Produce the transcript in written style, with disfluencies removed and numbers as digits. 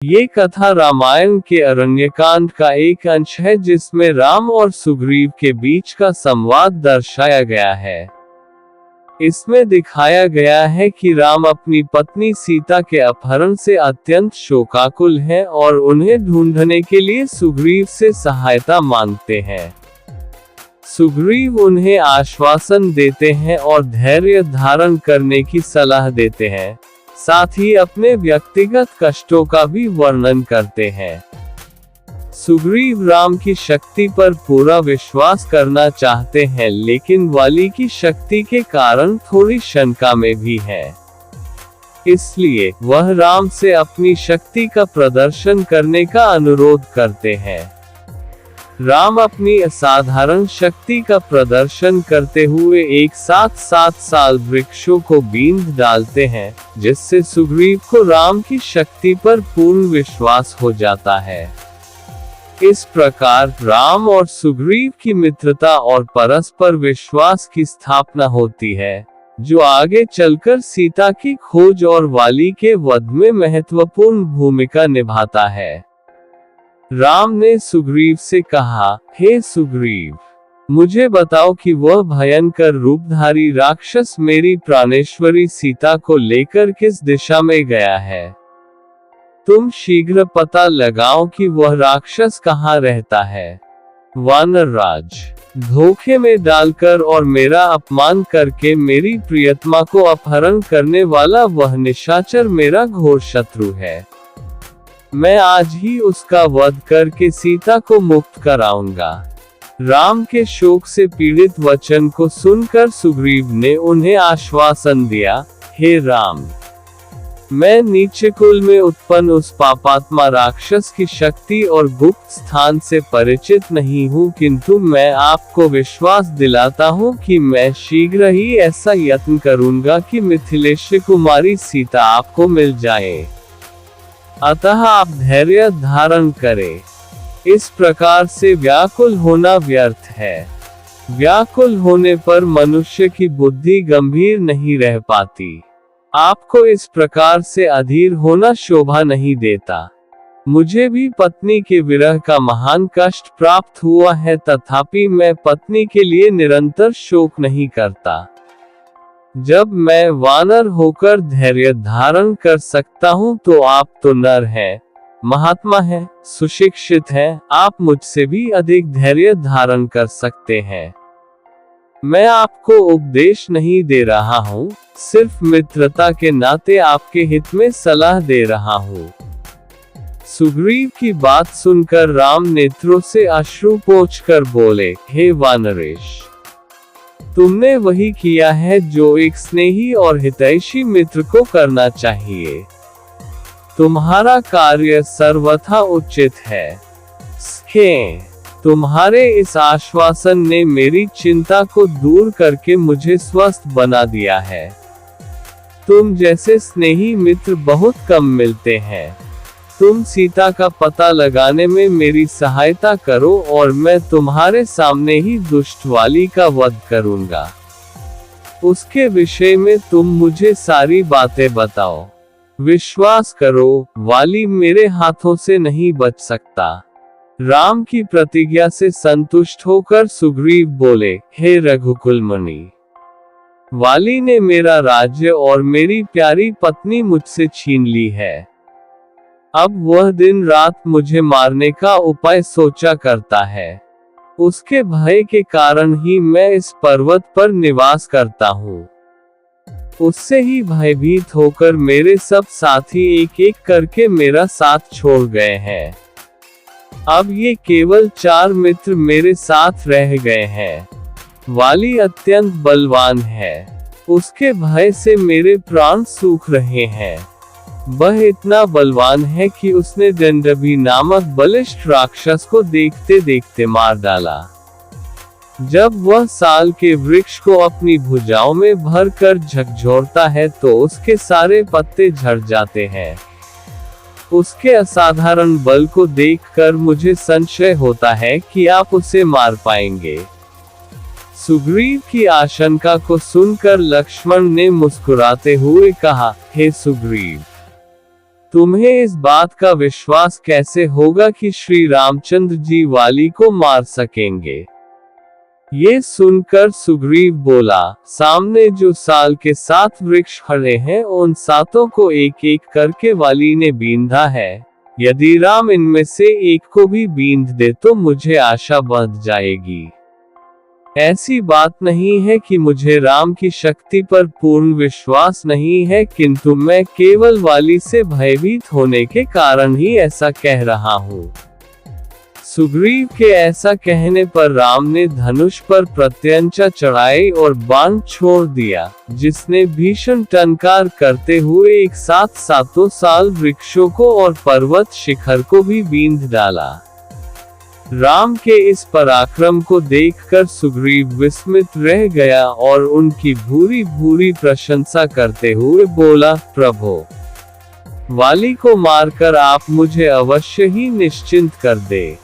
ये कथा रामायण के अरण्यकांड का एक अंश है जिसमें राम और सुग्रीव के बीच का संवाद दर्शाया गया है। इसमें दिखाया गया है कि राम अपनी पत्नी सीता के अपहरण से अत्यंत शोकाकुल हैं और उन्हें ढूंढने के लिए सुग्रीव से सहायता मांगते हैं। सुग्रीव उन्हें आश्वासन देते हैं और धैर्य धारण करने की सलाह देते हैं, साथ ही अपने व्यक्तिगत कष्टों का भी वर्णन करते हैं। सुग्रीव राम की शक्ति पर पूरा विश्वास करना चाहते हैं, लेकिन वाली की शक्ति के कारण थोड़ी शंका में भी है। इसलिए वह राम से अपनी शक्ति का प्रदर्शन करने का अनुरोध करते हैं। राम अपनी असाधारण शक्ति का प्रदर्शन करते हुए एक साथ 7 साल वृक्षों को बींध डालते हैं, जिससे सुग्रीव को राम की शक्ति पर पूर्ण विश्वास हो जाता है। इस प्रकार राम और सुग्रीव की मित्रता और परस्पर विश्वास की स्थापना होती है, जो आगे चलकर सीता की खोज और वाली के वध में महत्वपूर्ण भूमिका निभाता है। राम ने सुग्रीव से कहा, हे सुग्रीव, मुझे बताओ कि वह भयंकर रूपधारी राक्षस मेरी प्राणेश्वरी सीता को लेकर किस दिशा में गया है। तुम शीघ्र पता लगाओ कि वह राक्षस कहाँ रहता है। वानरराज, धोखे में डालकर और मेरा अपमान करके मेरी प्रियतमा को अपहरण करने वाला वह निशाचर मेरा घोर शत्रु है। मैं आज ही उसका वध करके सीता को मुक्त कराऊंगा। राम के शोक से पीड़ित वचन को सुनकर सुग्रीव ने उन्हें आश्वासन दिया, हे राम, मैं नीचे कुल में उत्पन्न उस पापात्मा राक्षस की शक्ति और गुप्त स्थान से परिचित नहीं हूँ, किंतु मैं आपको विश्वास दिलाता हूँ कि मैं शीघ्र ही ऐसा यत्न करूंगा कि मिथिलेश कुमारी सीता आपको मिल जाए। अतः आप धैर्य धारण करें। इस प्रकार से व्याकुल होना व्यर्थ है। व्याकुल होने पर मनुष्य की बुद्धि गंभीर नहीं रह पाती। आपको इस प्रकार से अधीर होना शोभा नहीं देता। मुझे भी पत्नी के विरह का महान कष्ट प्राप्त हुआ है, तथापि मैं पत्नी के लिए निरंतर शोक नहीं करता। जब मैं वानर होकर धैर्य धारण कर सकता हूँ, तो आप तो नर हैं, महात्मा हैं, सुशिक्षित हैं, आप मुझसे भी अधिक धैर्य धारण कर सकते हैं। मैं आपको उपदेश नहीं दे रहा हूँ, सिर्फ मित्रता के नाते आपके हित में सलाह दे रहा हूँ। सुग्रीव की बात सुनकर राम नेत्रों से अश्रु पोंछकर बोले, हे वानरेश, तुमने वही किया है जो एक स्नेही और हितैषी मित्र को करना चाहिए। तुम्हारा कार्य सर्वथा उचित है। तुम्हारे इस आश्वासन ने मेरी चिंता को दूर करके मुझे स्वस्थ बना दिया है। तुम जैसे स्नेही मित्र बहुत कम मिलते हैं। तुम सीता का पता लगाने में मेरी सहायता करो और मैं तुम्हारे सामने ही दुष्ट वाली का वध करूंगा। उसके विषय में तुम मुझे सारी बातें बताओ। विश्वास करो, वाली मेरे हाथों से नहीं बच सकता। राम की प्रतिज्ञा से संतुष्ट होकर सुग्रीव बोले, हे रघुकुलमणि, वाली ने मेरा राज्य और मेरी प्यारी पत्नी मुझसे छीन ली है। अब वह दिन रात मुझे मारने का उपाय सोचा करता है। उसके भय के कारण ही मैं इस पर्वत पर निवास करता हूँ। उससे ही भयभीत होकर मेरे सब साथी एक एक करके मेरा साथ छोड़ गए हैं। अब ये केवल 4 मित्र मेरे साथ रह गए हैं। वाली अत्यंत बलवान है। उसके भय से मेरे प्राण सूख रहे हैं। वह इतना बलवान है कि उसने दंडभी नामक बलिष्ठ राक्षस को देखते देखते मार डाला। जब वह साल के वृक्ष को अपनी भुजाओं में भरकर झकझोरता है तो उसके सारे पत्ते झड़ जाते हैं। उसके असाधारण बल को देखकर मुझे संशय होता है कि आप उसे मार पाएंगे। सुग्रीव की आशंका को सुनकर लक्ष्मण ने मुस्कुराते हुए कहा, हे सुग्रीव, तुम्हें इस बात का विश्वास कैसे होगा कि श्री रामचंद्र जी वाली को मार सकेंगे? ये सुनकर सुग्रीव बोला, सामने जो साल के 7 वृक्ष खड़े हैं उन 7 को एक एक करके वाली ने बींधा है। यदि राम इनमें से एक को भी बींध दे तो मुझे आशा बंध जाएगी। ऐसी बात नहीं है कि मुझे राम की शक्ति पर पूर्ण विश्वास नहीं है, किंतु मैं केवल वाली से भयभीत होने के कारण ही ऐसा कह रहा हूँ। सुग्रीव के ऐसा कहने पर राम ने धनुष पर प्रत्यंचा चढ़ाई और बाण छोड़ दिया, जिसने भीषण टंकार करते हुए एक साथ 7 साल वृक्षों को और पर्वत शिखर को भी बींध डाला। राम के इस पराक्रम को देखकर सुग्रीव विस्मित रह गया और उनकी भूरी भूरी प्रशंसा करते हुए बोला, प्रभो, वाली को मारकर आप मुझे अवश्य ही निश्चिंत कर दे।